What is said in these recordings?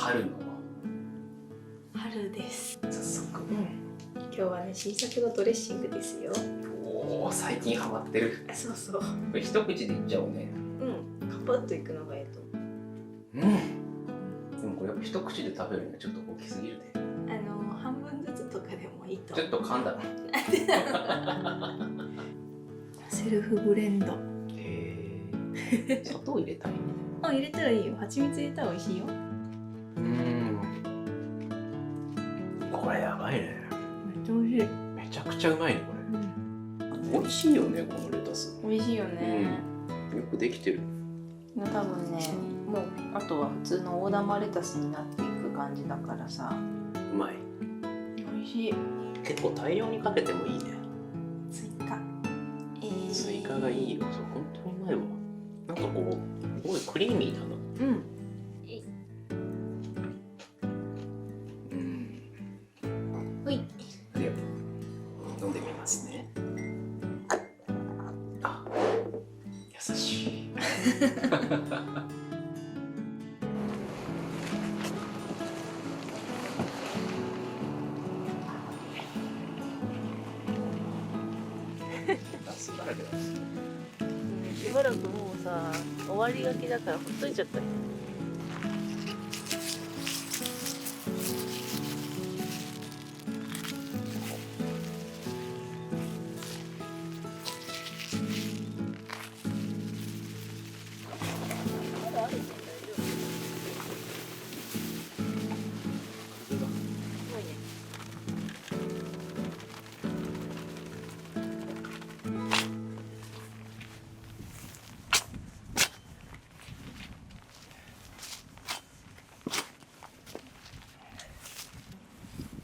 春の春です。早速、今日はね、新作のドレッシングですよ。おお、最近ハマってる。そうそう。これ一口でいっちゃおうね。パパッといくのがいいと思う。でもこれやっぱ一口で食べるにはちょっと大きすぎるね。半分ずつとかでもいいとちょ思う。っと噛んだの。セルフブレンド。砂糖入れたいね。入れたらいいよ。蜂蜜入れたら美味しいよ。これやばいね。めっちゃ美味しい。めちゃくちゃうまいねこれ。美味しいよねこのレタス。美味しいよね。よくできてる。多分ね、もうあとは普通の大玉レタスになっていく感じだからさ。うまい。美味しい。結構大量にかけてもいいね。追加。追加がいいよ。そう本当にうまいわ。なんかこうすごいクリーミーだな。ほい。で飲んでみますね。あ、優しい。夏だらけだ。しばらくもうさ、終わりがけだからほっといちゃった。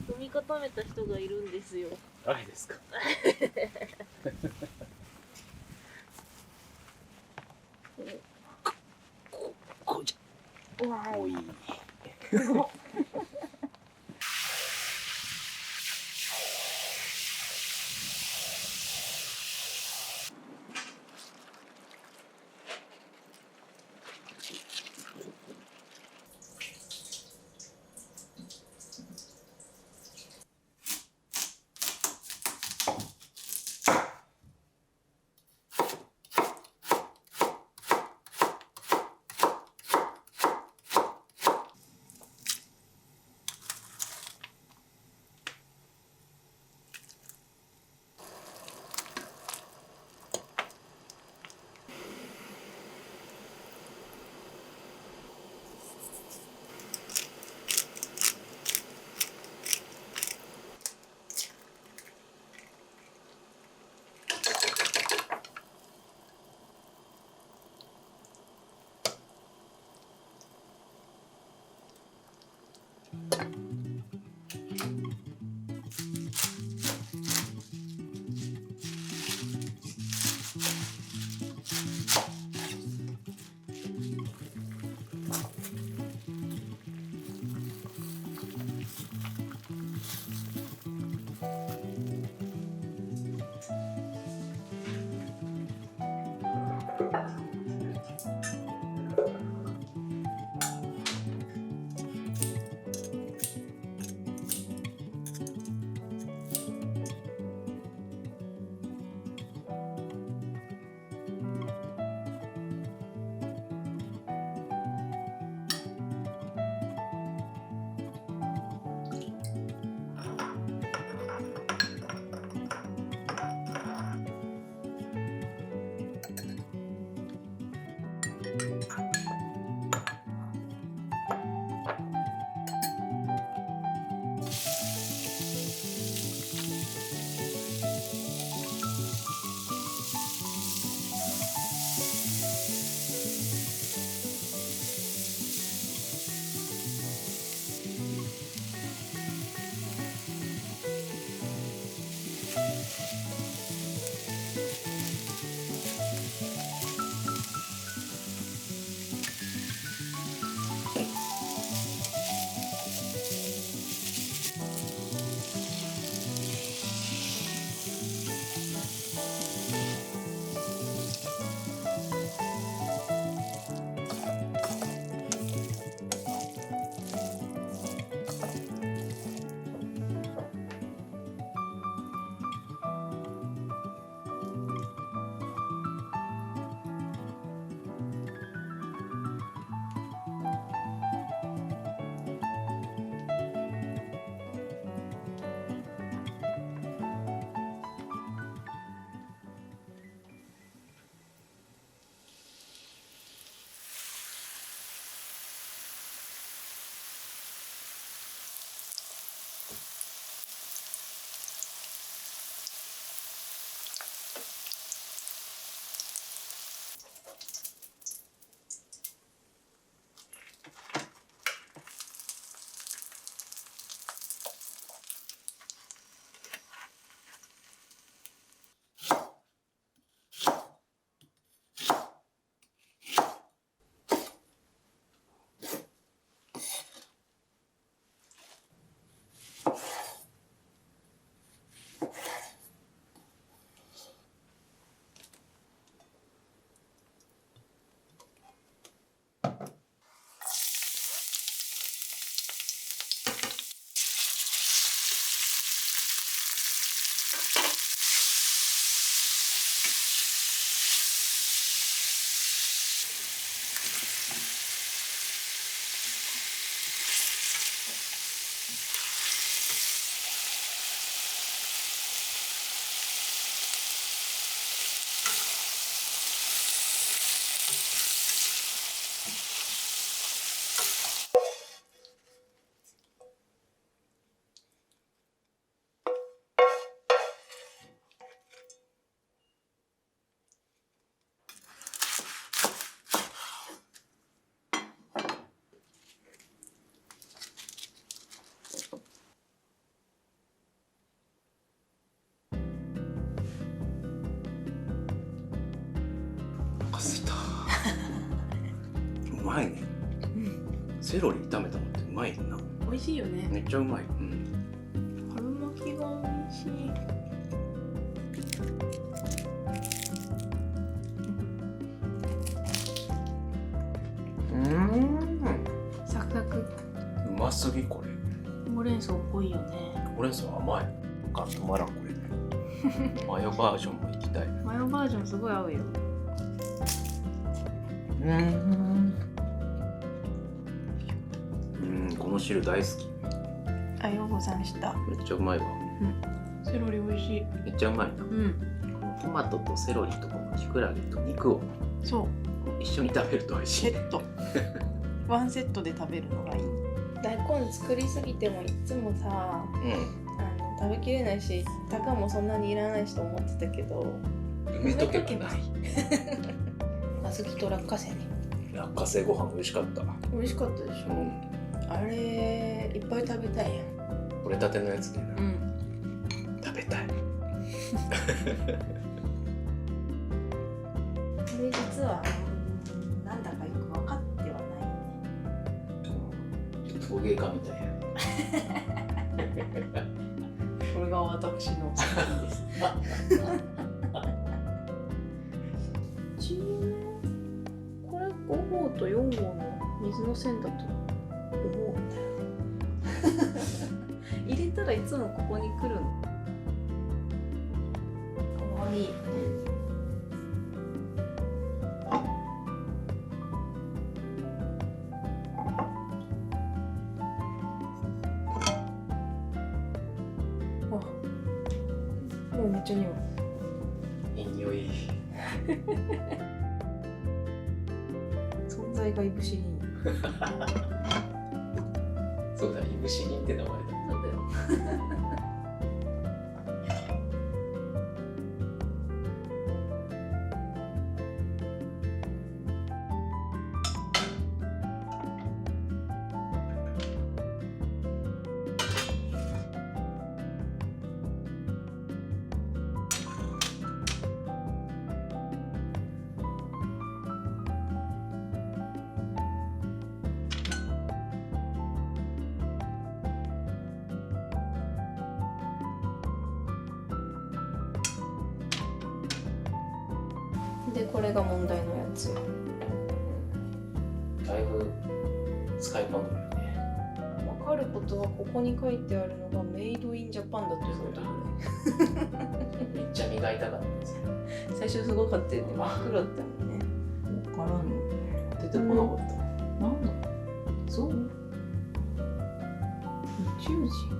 踏み固めた人がいるんですよ。誰ですか。こうじゃ。わおい。まいね。セロリ炒めたのってうまいな。美味しいよね。めっちゃうまい。春巻きが美味しい。サクサク。うますぎこれ。ほうれん草っぽいよね。ほうれん草甘い。止まらんこれ。マヨバージョンもいきたい。マヨバージョンすごい合うよ。この汁大好き。あようござんした。めっちゃうまいわ。セロリ美味しい。めっちゃうまいな。このトマトとセロリとこのキクラゲと肉をそう一緒に食べると美味しい。セット。ワンセットで食べるのがいい。大根作りすぎてもいつもさ、食べきれないし、たかもそんなにいらないしと思ってたけど、埋めとけばない。小豆と落花生ね。落花生ご飯美味しかった。美味しかったでしょ。あれいっぱい食べたいやん。取れたてのやつでな。食べたい。これ実はなんだかよく分かってはないね。陶芸家みたいや。これが私の作品です。これ5号と4号の水の線だと思うんだよ。入れたらいつもここに来るの。かわいい。もうめっちゃ匂い。いい匂い。存在がいぶし銀。そうだ、いぶし銀って名前だ。そうだよ。でこれが問題のやつよ。だいぶ使い込んでるよね。分かることはここに書いてあるのがメイドインジャパンだということだね。めっちゃ磨いたかったんですよ。最初すごかったよね。真っ黒だったもんね。分からんの。出てこなかった。なんだ。そう。宇宙人。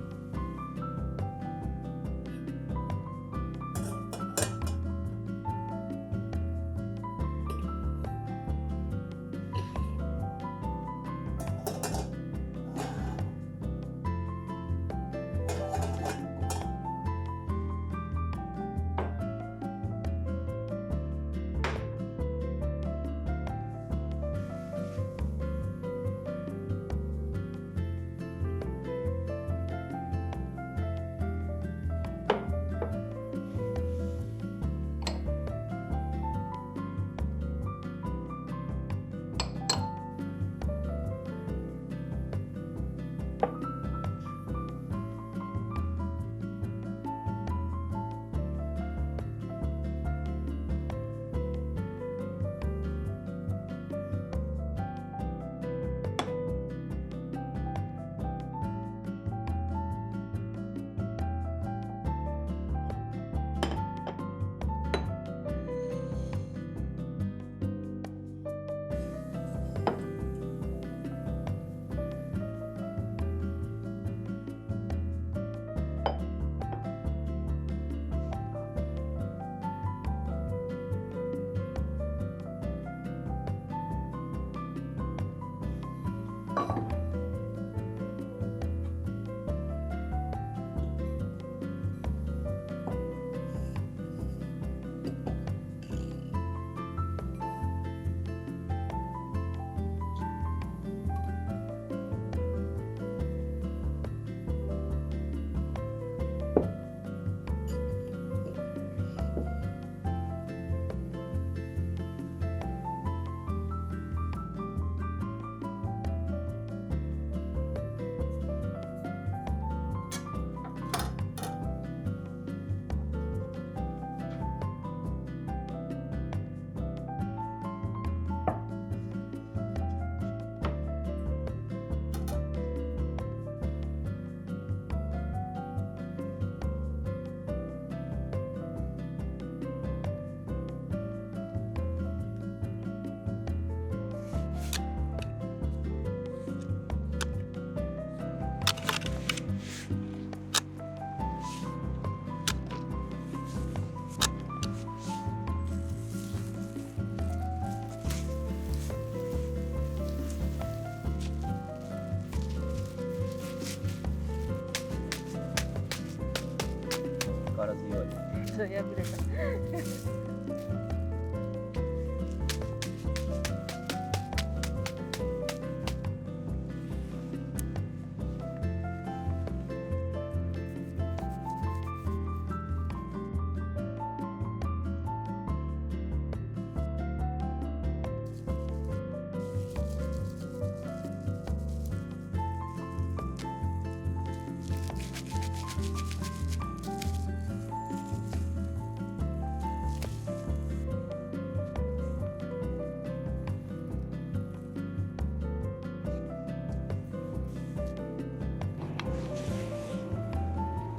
破れた。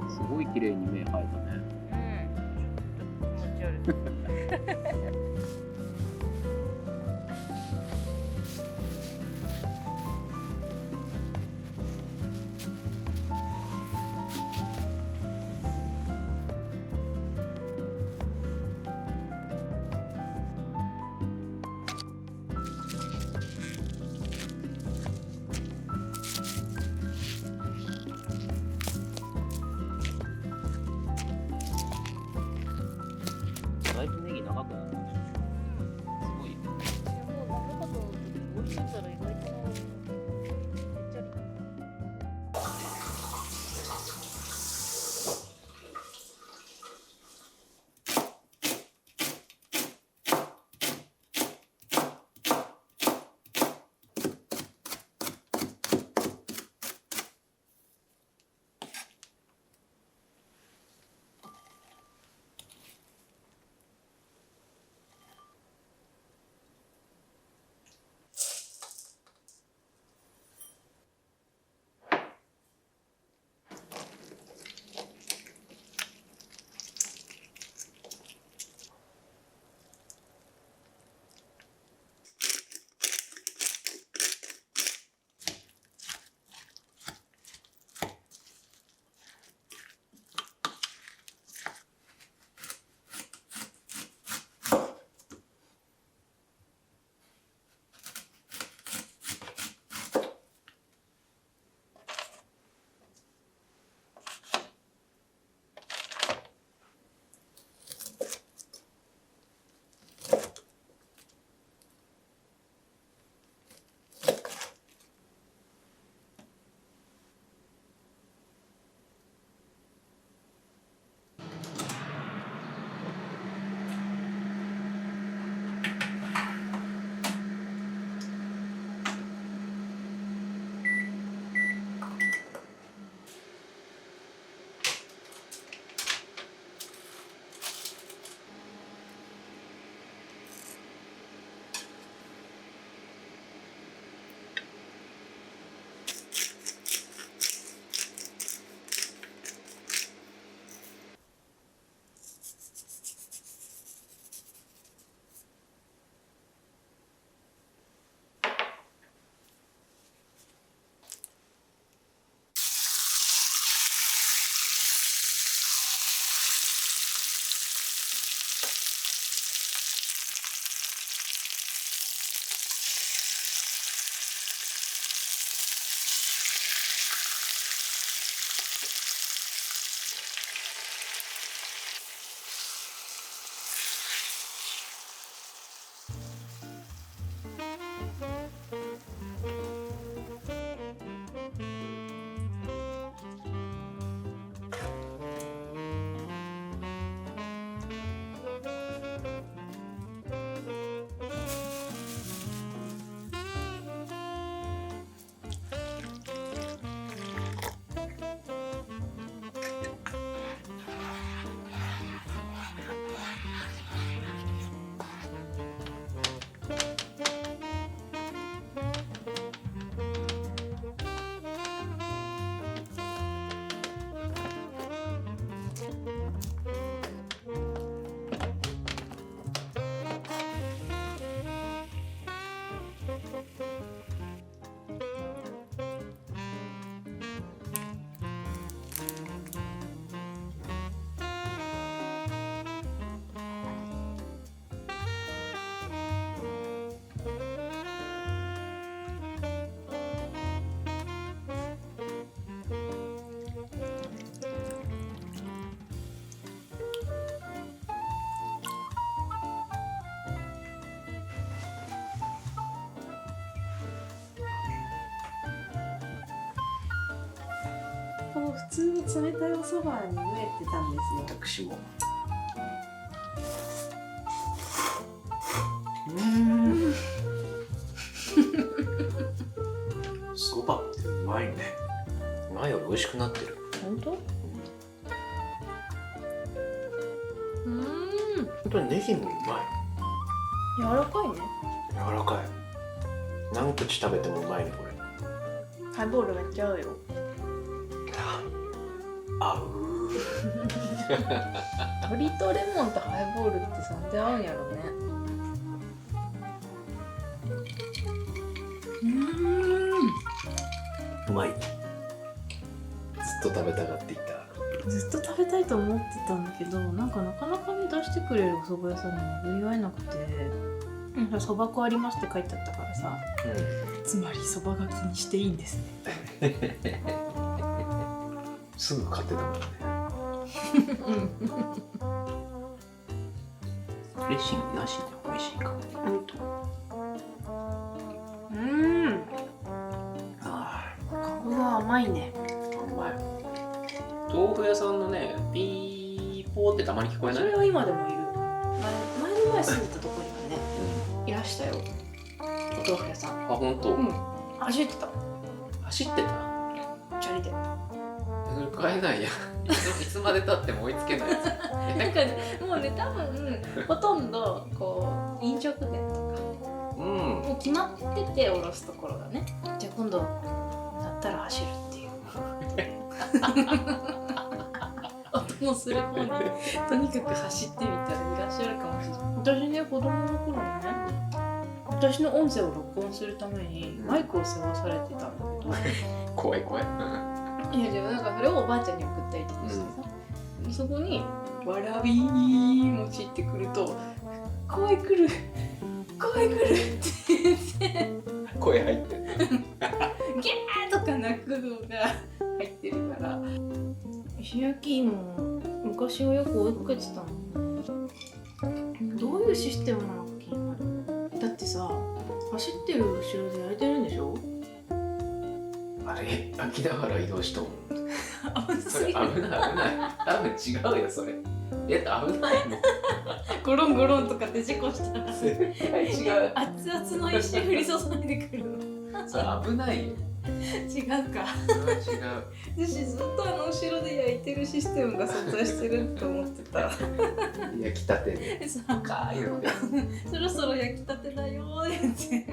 すごい綺麗に目生えたね。うん。ちょっと気持ち悪い。だいぶネギ長くなったね。すごいよ。いやもうなんだかと思って置いてたら意外とめっちゃり。普通の冷たいお蕎麦に飢えてたんですよ。私もそばってうまいね。前より美味しくなってる。本当？本当にネギもうまい。柔らかいね。柔らかい。何口食べてもうまいねこれ。ハイボールめっちゃ合うよ。合う。鶏とレモンとハイボールってなんで合うんやろね。うまい。ずっと食べたがっていた。ずっと食べたいと思ってたんだけど、なんかなかなかね出してくれるお蕎麦屋さんに巡り合えなくて、蕎麦粉ありますって書いてあったからさ、つまり蕎麦が気にしていいんですね。すぐ買ってたもんね。ドレッシングなしで美味しいかも。顔が甘いね。甘い。豆腐屋さんのね、ピーポーってたまに聞こえない？それは今でもいる。前の前住んでたところにはね、いらしたよ。お豆腐屋さん。あ、本当。走ってた。走ってた？チャリで。それ買えないや。いつまで経っても追いつけないやつ。なんかもうね、多分ほとんどこう飲食店とか、もう決まってて降ろすところがね。じゃあ今度だったら走るっていう。音もする方にとにかく走ってみたらいらっしゃるかもしれない。私ね、子供の頃にね、私の音声を録音するためにマイクを世話されてたんだけど、怖い怖い。いやでもなんかそれをおばあちゃんに送ったりとかしてさ、そこにわらび餅ってくると声来るって言って声入ってる。ギャーとか泣くのが入ってるから、ひやきも昔はよく追いかけてたの。どういうシステムなのか気になる。だってさ、走ってる後ろで焼いてるんでしょ。あれ、秋田原移動しとん。危それ危ない危ない。多分違うよそれ。危ないもん。ゴロンゴロンとかって事故したら絶対違う。熱々の石降り注いでくるの。それ危ないよ。違うか。違う。私ずっと後ろで焼いてるシステムが存在してると思ってた。焼きたてで。さ、かいので。そろそろ焼きたてだよーって。